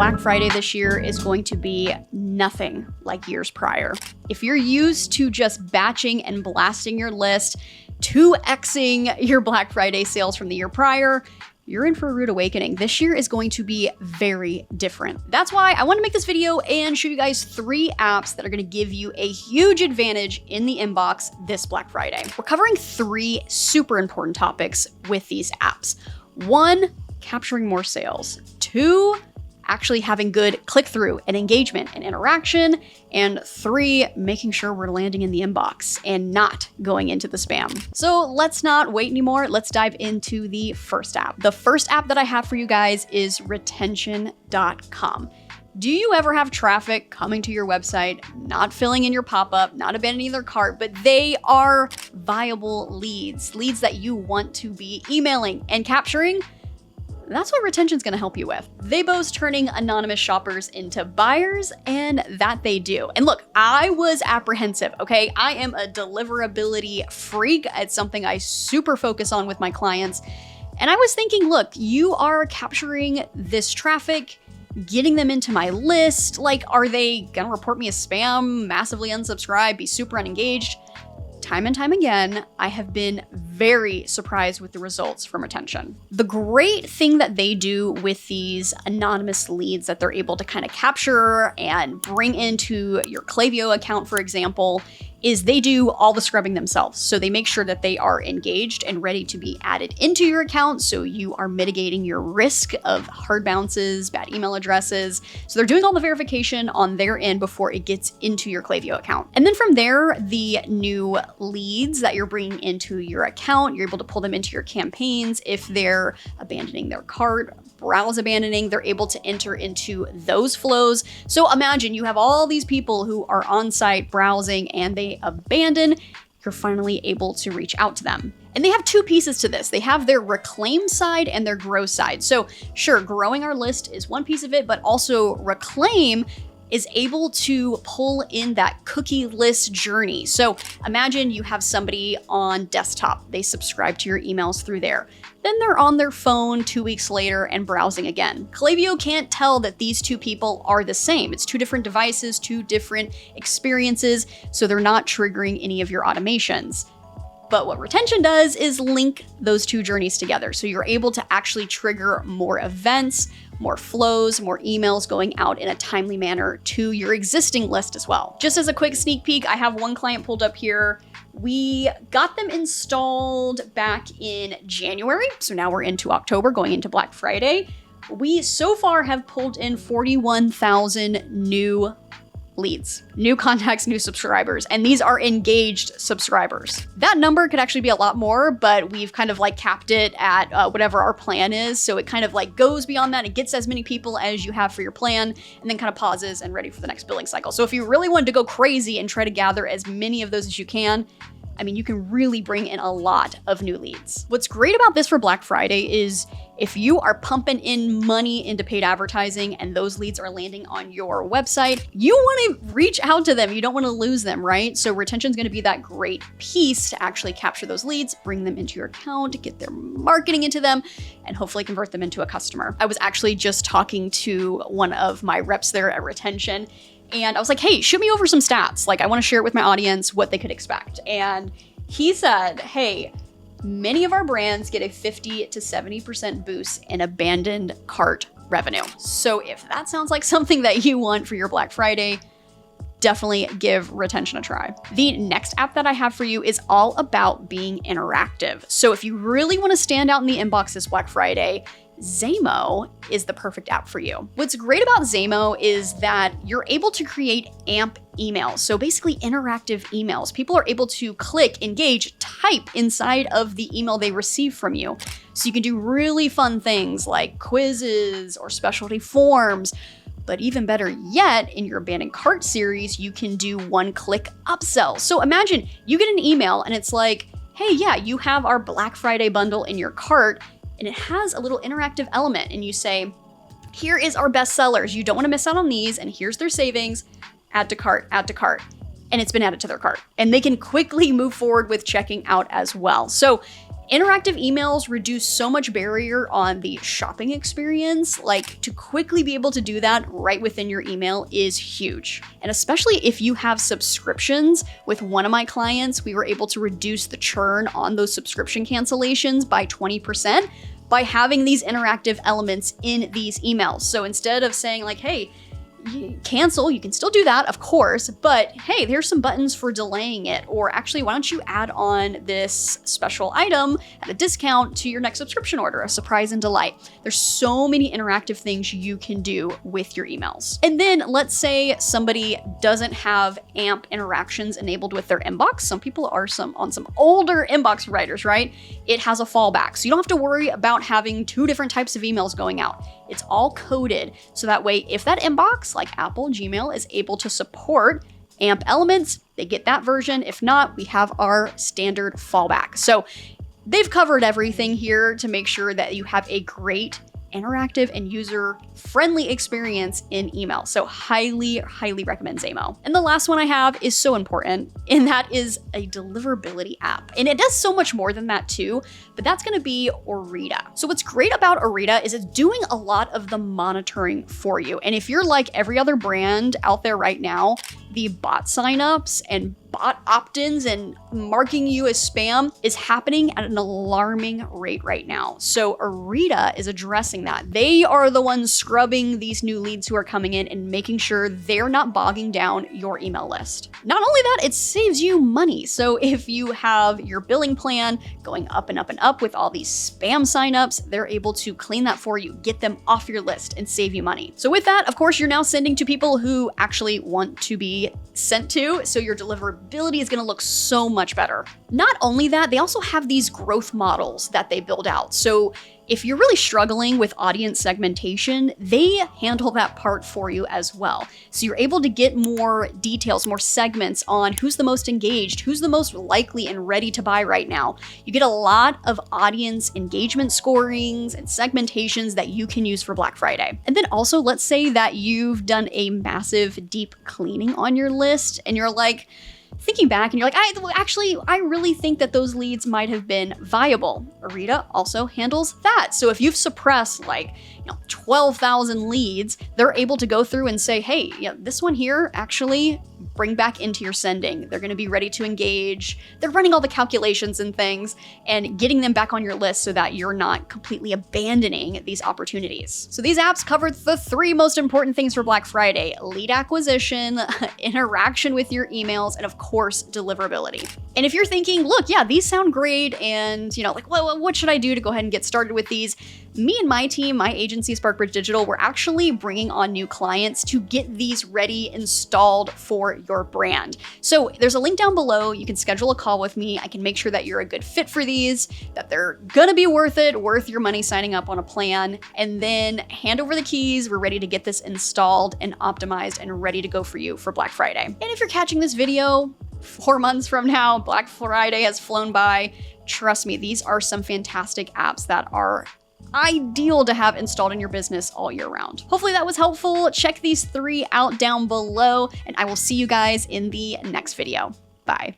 Black Friday this year is going to be nothing like years prior. If you're used to just batching and blasting your list, 2xing your Black Friday sales from the year prior, you're in for a rude awakening. This year is going to be very different. That's why I want to make this video and show you guys 3 apps that are going to give you a huge advantage in the inbox this Black Friday. We're covering 3 super important topics with these apps. 1, capturing more sales. 2, actually having good click-through and engagement and interaction. And 3, making sure we're landing in the inbox and not going into the spam. So let's not wait anymore. Let's dive into the first app. The first app that I have for you guys is retention.com. Do you ever have traffic coming to your website, not filling in your pop-up, not abandoning their cart, but they are viable leads that you want to be emailing and capturing? That's what retention's gonna help you with. They boast turning anonymous shoppers into buyers, and that they do. And look, I was apprehensive, okay? I am a deliverability freak. It's something I super focus on with my clients. And I was thinking, look, you are capturing this traffic, getting them into my list. Like, are they gonna report me as spam, massively unsubscribe, be super unengaged? Time and time again, I have been very surprised with the results from retention. The great thing that they do with these anonymous leads that they're able to kind of capture and bring into your Klaviyo account, for example, is they do all the scrubbing themselves. So they make sure that they are engaged and ready to be added into your account. So you are mitigating your risk of hard bounces, bad email addresses. So they're doing all the verification on their end before it gets into your Klaviyo account. And then from there, the new leads that you're bringing into your account, you're able to pull them into your campaigns. If they're abandoning their cart, browse abandoning, they're able to enter into those flows. So imagine you have all these people who are on site browsing and they abandon, you're finally able to reach out to them. And they have 2 pieces to this. They have their reclaim side and their grow side. So sure, growing our list is one piece of it, but also reclaim is able to pull in that cookie list journey. So imagine you have somebody on desktop, they subscribe to your emails through there. Then they're on their phone 2 weeks later and browsing again. Klaviyo can't tell that these 2 people are the same. It's 2 different devices, 2 different experiences, so they're not triggering any of your automations. But what retention does is link those 2 journeys together. So you're able to actually trigger more events, more flows, more emails going out in a timely manner to your existing list as well. Just as a quick sneak peek, I have one client pulled up here. We got them installed back in January. So now we're into October, going into Black Friday. We so far have pulled in 41,000 new leads, new contacts, new subscribers, and these are engaged subscribers. That number could actually be a lot more, but we've kind of like capped it at whatever our plan is. So it kind of like goes beyond that. It gets as many people as you have for your plan and then kind of pauses and ready for the next billing cycle. So if you really wanted to go crazy and try to gather as many of those as you can, I mean, you can really bring in a lot of new leads. What's great about this for Black Friday is if you are pumping in money into paid advertising and those leads are landing on your website, you want to reach out to them. You don't want to lose them, right? So retention is going to be that great piece to actually capture those leads, bring them into your account, get their marketing into them, and hopefully convert them into a customer. I was actually just talking to one of my reps there at Retention, and I was like, hey, shoot me over some stats. Like, I want to share it with my audience what they could expect. And he said, hey, many of our brands get a 50 to 70% boost in abandoned cart revenue. So if that sounds like something that you want for your Black Friday, definitely give retention a try. The next app that I have for you is all about being interactive. So if you really want to stand out in the inbox this Black Friday, Zamo is the perfect app for you. What's great about Zamo is that you're able to create AMP emails. So basically interactive emails. People are able to click, engage, type inside of the email they receive from you. So you can do really fun things like quizzes or specialty forms. But even better yet, in your abandoned cart series, you can do one-click upsell. So imagine you get an email and it's like, hey, yeah, you have our Black Friday bundle in your cart, and it has a little interactive element. And you say, here is our best sellers. You don't want to miss out on these. And here's their savings. Add to cart, add to cart. And it's been added to their cart. And they can quickly move forward with checking out as well. So Interactive emails reduce so much barrier on the shopping experience. Like, to quickly be able to do that right within your email is huge. And especially if you have subscriptions, with one of my clients, we were able to reduce the churn on those subscription cancellations by 20% by having these interactive elements in these emails. So instead of saying like, hey, cancel, you can still do that, of course, but hey, there's some buttons for delaying it, or actually, why don't you add on this special item at a discount to your next subscription order, a surprise and delight. There's so many interactive things you can do with your emails. And then let's say somebody doesn't have AMP interactions enabled with their inbox. Some people are on some older inbox providers, right? It has a fallback, so you don't have to worry about having two different types of emails going out. It's all coded, so that way, if that inbox, like Apple, Gmail, is able to support AMP elements, they get that version. If not, we have our standard fallback. So they've covered everything here to make sure that you have a great interactive and user-friendly experience in email. So highly recommend Zamo. And the last one I have is so important, and that is a deliverability app. And it does so much more than that too, but that's gonna be Orita. So what's great about Orita is it's doing a lot of the monitoring for you. And if you're like every other brand out there right now, the bot signups and bot opt-ins and marking you as spam is happening at an alarming rate right now. So Orita is addressing that. They are the ones scrubbing these new leads who are coming in and making sure they're not bogging down your email list. Not only that, it saves you money. So if you have your billing plan going up and up and up with all these spam signups, they're able to clean that for you, get them off your list, and save you money. So with that, of course, you're now sending to people who actually want to be sent to, so your deliverability is going to look so much better. Not only that, they also have these growth models that they build out. So if you're really struggling with audience segmentation, they handle that part for you as well. So you're able to get more details, more segments on who's the most engaged, who's the most likely and ready to buy right now. You get a lot of audience engagement scorings and segmentations that you can use for Black Friday. And then also, let's say that you've done a massive deep cleaning on your list and you're like, thinking back and you're like, I really think that those leads might have been viable. Orita also handles that. So if you've suppressed like 12,000 leads, they're able to go through and say, hey, this one here, actually bring back into your sending. They're going to be ready to engage. They're running all the calculations and things and getting them back on your list so that you're not completely abandoning these opportunities. So these apps covered the 3 most important things for Black Friday: lead acquisition, interaction with your emails, and of course, deliverability. And if you're thinking, look, yeah, these sound great, and what should I do to go ahead and get started with these? Me and my team, my agency, Sparkbridge Digital, we're actually bringing on new clients to get these ready, installed for your brand. So there's a link down below. You can schedule a call with me. I can make sure that you're a good fit for these, that they're gonna be worth it, worth your money signing up on a plan, and then hand over the keys. We're ready to get this installed and optimized and ready to go for you for Black Friday. And if you're catching this video 4 months from now, Black Friday has flown by, trust me, these are some fantastic apps that are ideal to have installed in your business all year round. Hopefully that was helpful. Check these 3 out down below, and I will see you guys in the next video. Bye.